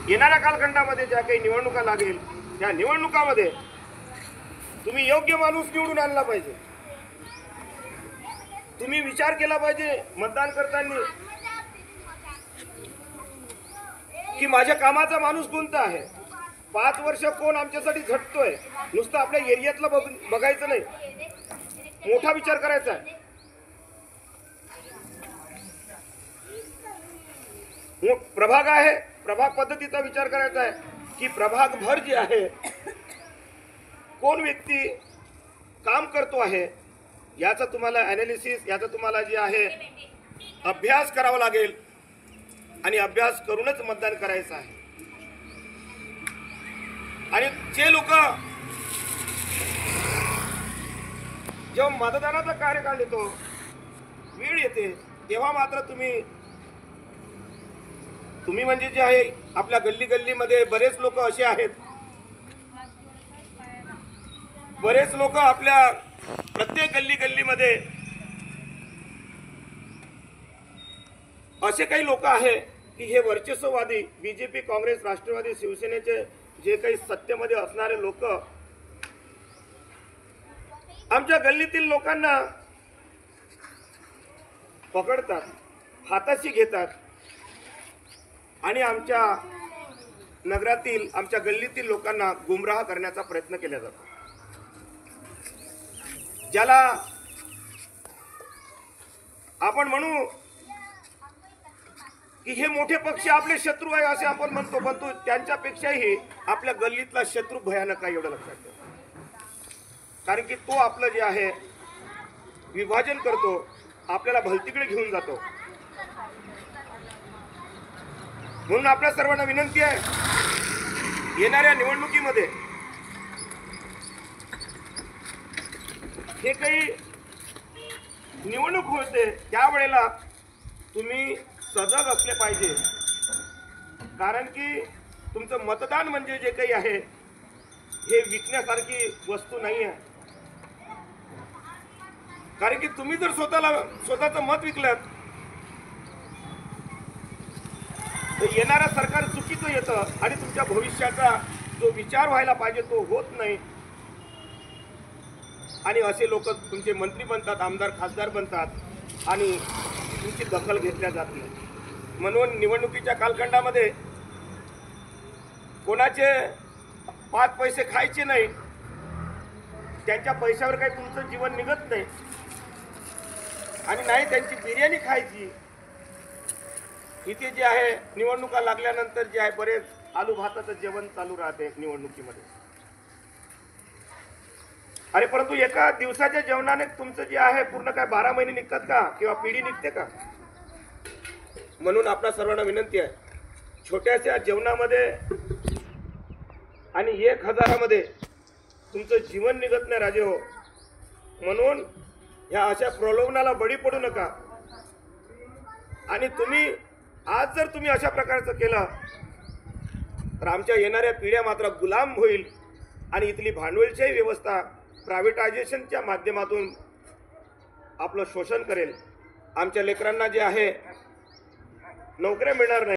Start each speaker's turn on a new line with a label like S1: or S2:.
S1: येणाऱ्या कालखंडामध्ये ज्या काही निवडणुका लागेल त्या निवडणुकामध्ये तुम्ही योग्य माणूस निवडून आणला पाहिजे। तुम्ही विचार केला पाहिजे मतदान करताना की माझ्या कामाचा माणूस कोणता आहे, 5 वर्ष कोण आमच्यासाठी झटतोय, नुसतं आपल्या एरियातला बघायचं नाही, मोठा विचार करायचा आहे। प्रभाग आहे, प्रभाग पद्धतीचा विचार करायचा आहे की प्रभाग भर जे आहे कोण व्यक्ती काम करतो आहे याचा तुम्हाला ॲनालिसिस, याचा तुम्हाला जे आहे अभ्यास करावा लागेल आणि अभ्यास करूनच मतदान करायचं आहे। आणि जे लोक जेव्हा मतदानाचा कार्यकाळ येतो, वेळ येते, तेव्हा मात्र तुम्ही म्हणजे जे आहे आपल्या गल्ली गल्लीमध्ये बरेच लोक असे आहेत, बरेच लोक आपल्या प्रत्येक गल्ली गल्लीमध्ये असे काही लोक आहे की हे वर्चस्ववादी बीजेपी, काँग्रेस, राष्ट्रवादी, शिवसेनेचे जे काही सत्तेमध्ये असणारे लोक आमच्या गल्लीतील लोकांना पकडतात, हाताशी घेतात आणि आमच्या नगरातील, आमच्या गल्लीतील लोकांना गुमराह करण्याचा प्रयत्न केला जातो। ज्याला आपण म्हणू की हे मोठे पक्ष आपले शत्रू आहे असे आपण म्हणतो, पण त्यांच्यापेक्षाही आपल्या गल्लीतला शत्रू भयानक आहे एवढं लक्षात ठेवा। कारण की तो आपलं जे आहे विभाजन करतो, आपल्याला भलतीकडे घेऊन जातो। म्हणून आपल्या सर्वांना विनंती आहे, येणाऱ्या निवडणुकीमध्ये हे काही निवडणूक होते त्यावेळेला तुम्ही सजग असले पाहिजे। कारण की तुमचं मतदान म्हणजे जे काही आहे हे विकण्यासारखी वस्तू नाही आहे। कारण की तुम्ही जर स्वतःचं मत विकलं तर येणारा सरकार चुकीचं येतं आणि तुमच्या भविष्याचा जो विचार व्हायला पाहिजे तो होत नाही आणि असे लोक तुमचे मंत्री बनतात, आमदार, खासदार बनतात आणि तुमची दखल घेतल्या जात नाही। म्हणून निवडणुकीच्या कालखंडामध्ये कोणाचे 5 पैसे खायचे नाही, त्यांच्या पैशावर काही तुमचं जीवन निघत नाही आणि नाही त्यांची बिर्याणी खायची। इथे जे आहे निवडणुका लागल्यानंतर जे आहे बरेच आलू भाताचं जेवण चालू राहते निवडणुकीमध्ये। अरे परंतु एका दिवसाच्या जेवणाने तुमचं जे आहे पूर्ण काय 12 महिने निघतात का किंवा पिढी निघते का? म्हणून आपल्या सर्वांना विनंती आहे, छोट्याशा जेवणामध्ये आणि 1000मध्ये तुमचं जीवन निघत नाही राजे हो। म्हणून ह्या अशा प्रलोभनाला बळी पडू नका। आणि तुम्ही आज जर तुम्ही अशा प्रकारचं केलं तर आमच्या येणाऱ्या पिढ्या मात्र गुलाम होईल आणि इथली भांडवलची व्यवस्था प्रायव्हेटायझेशनच्या माध्यमातून आपलं शोषण करेल। आमच्या लेकरांना जे आहे नोकऱ्या मिळणार नाही।